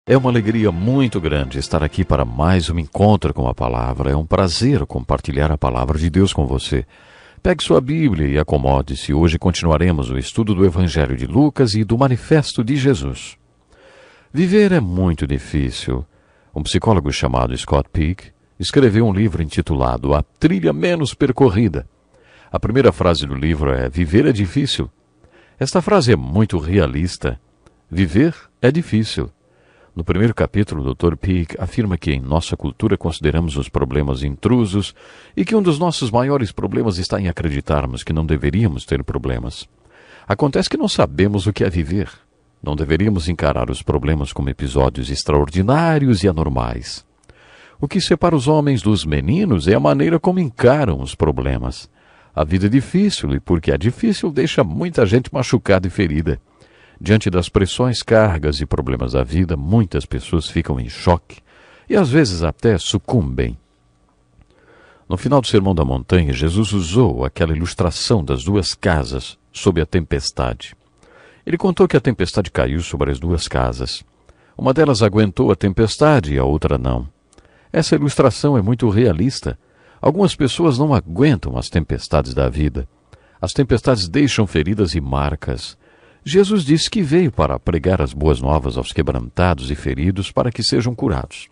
É uma alegria muito grande estar aqui para mais um encontro com a palavra. É um prazer compartilhar a palavra de Deus com você. Pegue sua Bíblia e acomode-se. Hoje continuaremos o estudo do Evangelho de Lucas e do Manifesto de Jesus. Viver é muito difícil. Um psicólogo chamado Scott Peck escreveu um livro intitulado A Trilha Menos Percorrida. A primeira frase do livro é: viver é difícil. Esta frase é muito realista. Viver é difícil. No primeiro capítulo, o Dr. Peck afirma que em nossa cultura consideramos os problemas intrusos e que um dos nossos maiores problemas está em acreditarmos que não deveríamos ter problemas. Acontece que não sabemos o que é viver. Não deveríamos encarar os problemas como episódios extraordinários e anormais. O que separa os homens dos meninos é a maneira como encaram os problemas. A vida é difícil e porque é difícil deixa muita gente machucada e ferida. Diante das pressões, cargas e problemas da vida, muitas pessoas ficam em choque e às vezes até sucumbem. No final do Sermão da Montanha, Jesus usou aquela ilustração das duas casas sob a tempestade. Ele contou que a tempestade caiu sobre as duas casas. Uma delas aguentou a tempestade e a outra não. Essa ilustração é muito realista. Algumas pessoas não aguentam as tempestades da vida. As tempestades deixam feridas e marcas. Jesus disse que veio para pregar as boas novas aos quebrantados e feridos para que sejam curados.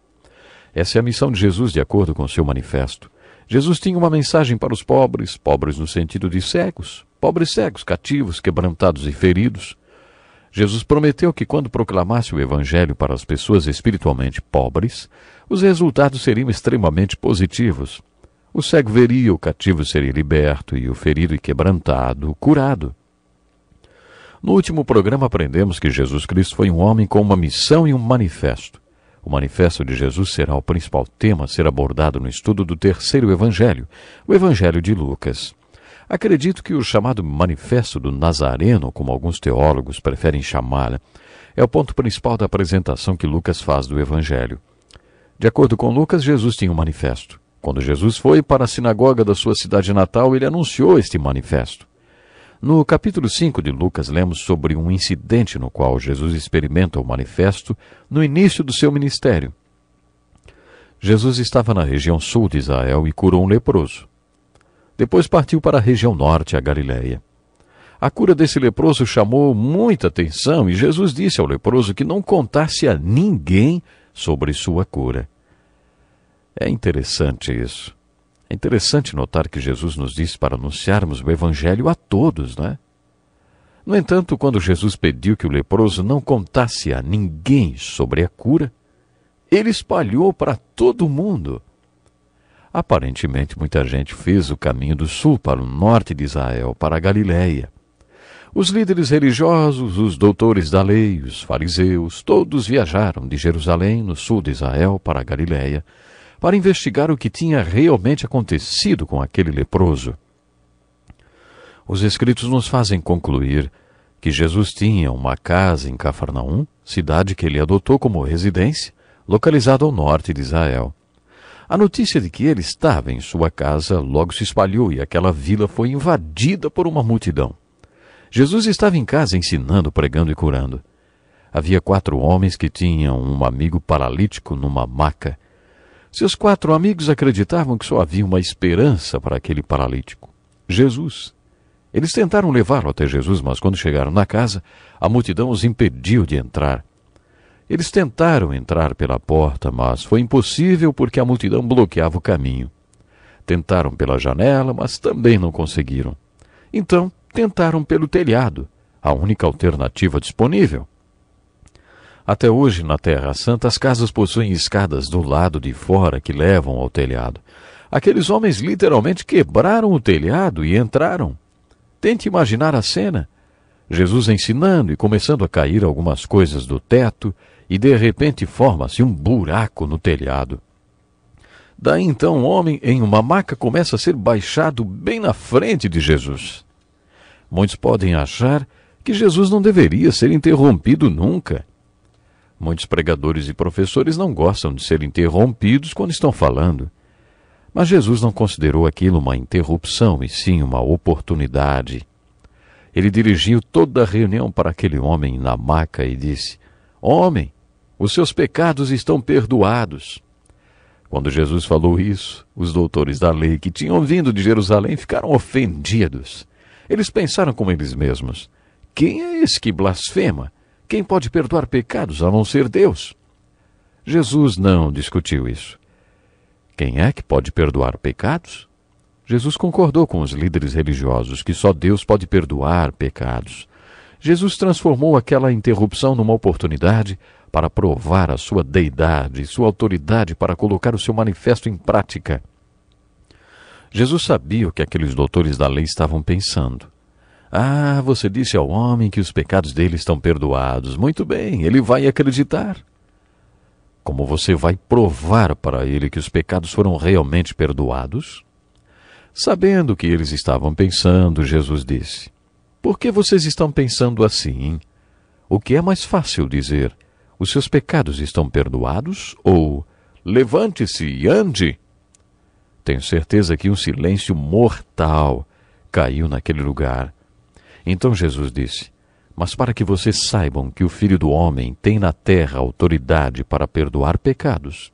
Essa é a missão de Jesus de acordo com seu manifesto. Jesus tinha uma mensagem para os pobres, pobres no sentido de cegos, pobres cegos, cativos, quebrantados e feridos. Jesus prometeu que quando proclamasse o Evangelho para as pessoas espiritualmente pobres, os resultados seriam extremamente positivos. O cego veria, o cativo seria liberto e o ferido e quebrantado, curado. No último programa aprendemos que Jesus Cristo foi um homem com uma missão e um manifesto. O manifesto de Jesus será o principal tema a ser abordado no estudo do terceiro Evangelho, o Evangelho de Lucas. Acredito que o chamado Manifesto do Nazareno, como alguns teólogos preferem chamá-la, é o ponto principal da apresentação que Lucas faz do Evangelho. De acordo com Lucas, Jesus tinha um manifesto. Quando Jesus foi para a sinagoga da sua cidade natal, ele anunciou este manifesto. No capítulo 5 de Lucas, lemos sobre um incidente no qual Jesus experimenta o manifesto no início do seu ministério. Jesus estava na região sul de Israel e curou um leproso. Depois partiu para a região norte, a Galileia. A cura desse leproso chamou muita atenção e Jesus disse ao leproso que não contasse a ninguém sobre sua cura. É interessante isso. É interessante notar que Jesus nos disse para anunciarmos o Evangelho a todos, não é? No entanto, quando Jesus pediu que o leproso não contasse a ninguém sobre a cura, ele espalhou para todo mundo. Aparentemente, muita gente fez o caminho do sul para o norte de Israel, para a Galileia. Os líderes religiosos, os doutores da lei, os fariseus, todos viajaram de Jerusalém, no sul de Israel, para a Galileia, para investigar o que tinha realmente acontecido com aquele leproso. Os escritos nos fazem concluir que Jesus tinha uma casa em Cafarnaum, cidade que ele adotou como residência, localizada ao norte de Israel. A notícia de que ele estava em sua casa logo se espalhou e aquela vila foi invadida por uma multidão. Jesus estava em casa ensinando, pregando e curando. Havia 4 homens que tinham um amigo paralítico numa maca. Seus 4 amigos acreditavam que só havia uma esperança para aquele paralítico: Jesus. Eles tentaram levá-lo até Jesus, mas quando chegaram na casa, a multidão os impediu de entrar. Eles tentaram entrar pela porta, mas foi impossível porque a multidão bloqueava o caminho. Tentaram pela janela, mas também não conseguiram. Então, tentaram pelo telhado, a única alternativa disponível. Até hoje, na Terra Santa, as casas possuem escadas do lado de fora que levam ao telhado. Aqueles homens literalmente quebraram o telhado e entraram. Tente imaginar a cena. Jesus ensinando e começando a cair algumas coisas do teto e de repente forma-se um buraco no telhado. Daí então um homem em uma maca começa a ser baixado bem na frente de Jesus. Muitos podem achar que Jesus não deveria ser interrompido nunca. Muitos pregadores e professores não gostam de ser interrompidos quando estão falando. Mas Jesus não considerou aquilo uma interrupção, e sim uma oportunidade. Ele dirigiu toda a reunião para aquele homem na maca e disse: Homem, os seus pecados estão perdoados. Quando Jesus falou isso, os doutores da lei que tinham vindo de Jerusalém ficaram ofendidos. Eles pensaram com eles mesmos: quem é esse que blasfema? Quem pode perdoar pecados a não ser Deus? Jesus não discutiu isso. Quem é que pode perdoar pecados? Jesus concordou com os líderes religiosos que só Deus pode perdoar pecados. Jesus transformou aquela interrupção numa oportunidade para provar a sua deidade e sua autoridade para colocar o seu manifesto em prática. Jesus sabia o que aqueles doutores da lei estavam pensando. Ah, você disse ao homem que os pecados dele estão perdoados. Muito bem, ele vai acreditar. Como você vai provar para ele que os pecados foram realmente perdoados? Sabendo o que eles estavam pensando, Jesus disse: por que vocês estão pensando assim? O que é mais fácil dizer: os seus pecados estão perdoados? Ou levante-se e ande? Tenho certeza que um silêncio mortal caiu naquele lugar. Então Jesus disse: mas para que vocês saibam que o Filho do Homem tem na terra autoridade para perdoar pecados.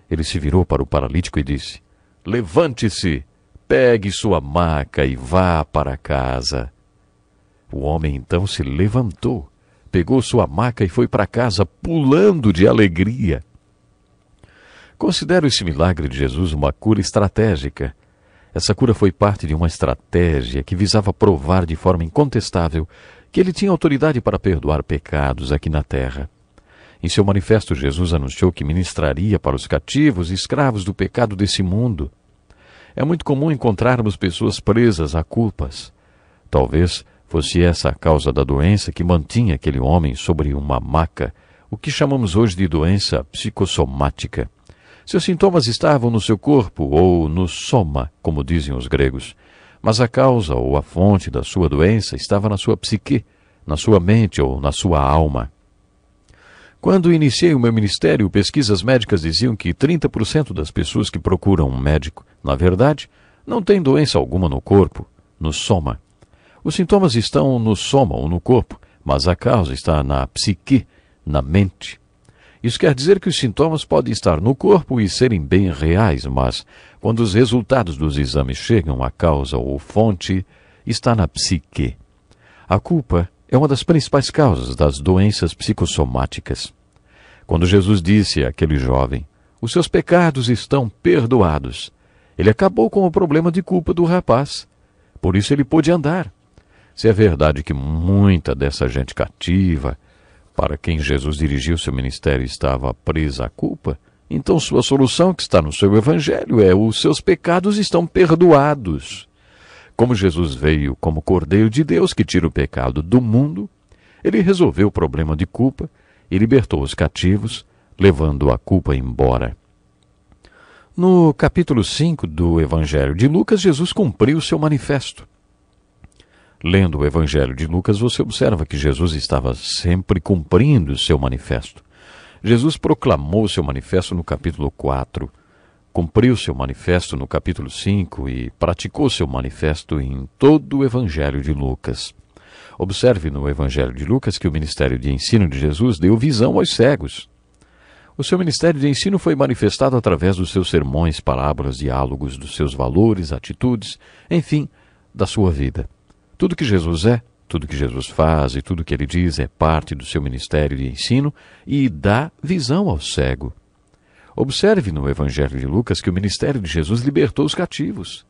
Ele se virou para o paralítico e disse: levante-se, pegue sua maca e vá para casa. O homem então se levantou, pegou sua maca e foi para casa pulando de alegria. Considero esse milagre de Jesus uma cura estratégica. Essa cura foi parte de uma estratégia que visava provar de forma incontestável que ele tinha autoridade para perdoar pecados aqui na terra. Em seu manifesto, Jesus anunciou que ministraria para os cativos e escravos do pecado desse mundo. É muito comum encontrarmos pessoas presas a culpas. Talvez fosse essa a causa da doença que mantinha aquele homem sobre uma maca, o que chamamos hoje de doença psicossomática. Seus sintomas estavam no seu corpo, ou no soma, como dizem os gregos. Mas a causa ou a fonte da sua doença estava na sua psique, na sua mente ou na sua alma. Quando iniciei o meu ministério, pesquisas médicas diziam que 30% das pessoas que procuram um médico, na verdade, não têm doença alguma no corpo, no soma. Os sintomas estão no soma ou no corpo, mas a causa está na psique, na mente. Isso quer dizer que os sintomas podem estar no corpo e serem bem reais, mas quando os resultados dos exames chegam, a causa ou fonte está na psique. A culpa é uma das principais causas das doenças psicossomáticas. Quando Jesus disse àquele jovem: os seus pecados estão perdoados, ele acabou com o problema de culpa do rapaz. Por isso ele pôde andar. Se é verdade que muita dessa gente cativa, para quem Jesus dirigiu seu ministério, estava presa à culpa, então sua solução, que está no seu evangelho, é: os seus pecados estão perdoados. Como Jesus veio como Cordeiro de Deus que tira o pecado do mundo, ele resolveu o problema de culpa e libertou os cativos, levando a culpa embora. No capítulo 5 do Evangelho de Lucas, Jesus cumpriu seu manifesto. Lendo o Evangelho de Lucas, você observa que Jesus estava sempre cumprindo seu manifesto. Jesus proclamou seu manifesto no capítulo 4, cumpriu seu manifesto no capítulo 5 e praticou seu manifesto em todo o Evangelho de Lucas. Observe no Evangelho de Lucas que o ministério de ensino de Jesus deu visão aos cegos. O seu ministério de ensino foi manifestado através dos seus sermões, parábolas, diálogos, dos seus valores, atitudes, enfim, da sua vida. Tudo que Jesus é, tudo que Jesus faz e tudo que ele diz é parte do seu ministério de ensino e dá visão ao cego. Observe no Evangelho de Lucas que o ministério de Jesus libertou os cativos.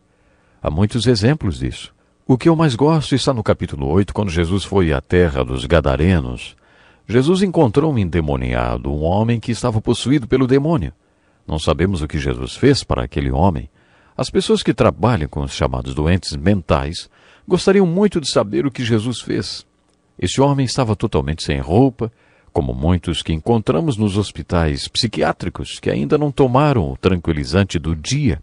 Há muitos exemplos disso. O que eu mais gosto está no capítulo 8, quando Jesus foi à terra dos Gadarenos. Jesus encontrou um endemoniado, um homem que estava possuído pelo demônio. Não sabemos o que Jesus fez para aquele homem. As pessoas que trabalham com os chamados doentes mentais gostariam muito de saber o que Jesus fez. Esse homem estava totalmente sem roupa, como muitos que encontramos nos hospitais psiquiátricos que ainda não tomaram o tranquilizante do dia.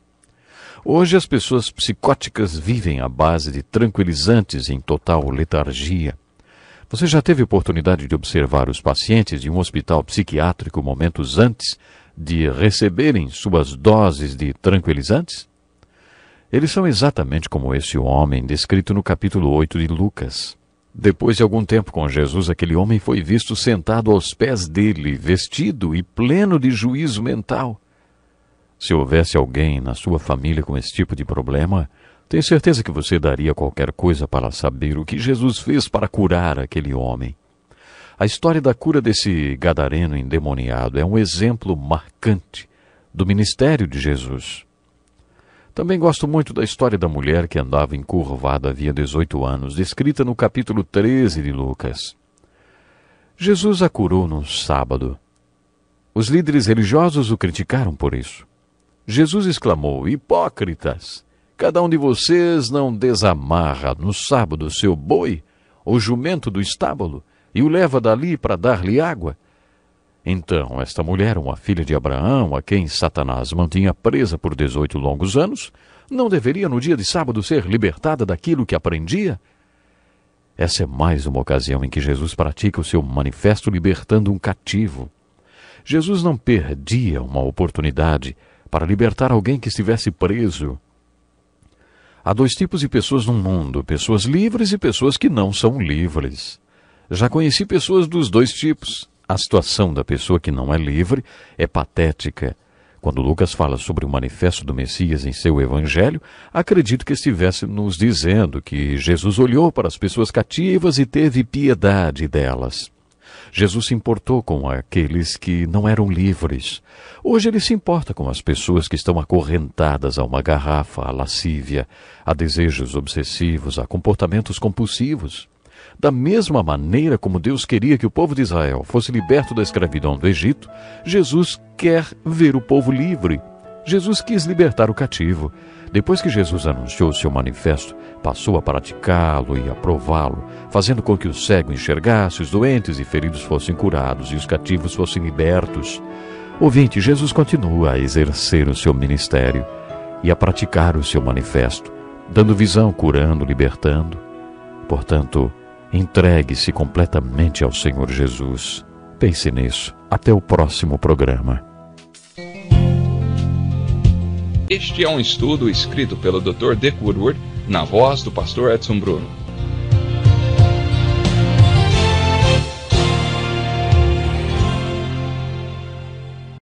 Hoje as pessoas psicóticas vivem à base de tranquilizantes em total letargia. Você já teve oportunidade de observar os pacientes de um hospital psiquiátrico momentos antes de receberem suas doses de tranquilizantes? Eles são exatamente como esse homem descrito no capítulo 8 de Lucas. Depois de algum tempo com Jesus, aquele homem foi visto sentado aos pés dele, vestido e pleno de juízo mental. Se houvesse alguém na sua família com esse tipo de problema, tenho certeza que você daria qualquer coisa para saber o que Jesus fez para curar aquele homem. A história da cura desse gadareno endemoniado é um exemplo marcante do ministério de Jesus. Também gosto muito da história da mulher que andava encurvada havia 18 anos, descrita no capítulo 13 de Lucas. Jesus a curou no sábado. Os líderes religiosos o criticaram por isso. Jesus exclamou: hipócritas! Cada um de vocês não desamarra no sábado seu boi ou jumento do estábulo e o leva dali para dar-lhe água? Então, esta mulher, uma filha de Abraão, a quem Satanás mantinha presa por 18 longos anos, não deveria no dia de sábado ser libertada daquilo que aprendia? Essa é mais uma ocasião em que Jesus pratica o seu manifesto libertando um cativo. Jesus não perdia uma oportunidade para libertar alguém que estivesse preso. Há dois tipos de pessoas no mundo: pessoas livres e pessoas que não são livres. Já conheci pessoas dos dois tipos. A situação da pessoa que não é livre é patética. Quando Lucas fala sobre o manifesto do Messias em seu evangelho, acredito que estivesse nos dizendo que Jesus olhou para as pessoas cativas e teve piedade delas. Jesus se importou com aqueles que não eram livres. Hoje ele se importa com as pessoas que estão acorrentadas a uma garrafa, a lascívia, a desejos obsessivos, a comportamentos compulsivos. Da mesma maneira como Deus queria que o povo de Israel fosse liberto da escravidão do Egito, Jesus quer ver o povo livre. Jesus quis libertar o cativo. Depois que Jesus anunciou seu manifesto, passou a praticá-lo e aprová-lo, fazendo com que o cego enxergasse, os doentes e feridos fossem curados e os cativos fossem libertos. Ouvinte, Jesus continua a exercer o seu ministério e a praticar o seu manifesto, dando visão, curando, libertando. Portanto, entregue-se completamente ao Senhor Jesus. Pense nisso. Até o próximo programa. Este é um estudo escrito pelo Dr. Dick Woodward, na voz do pastor Edson Bruno.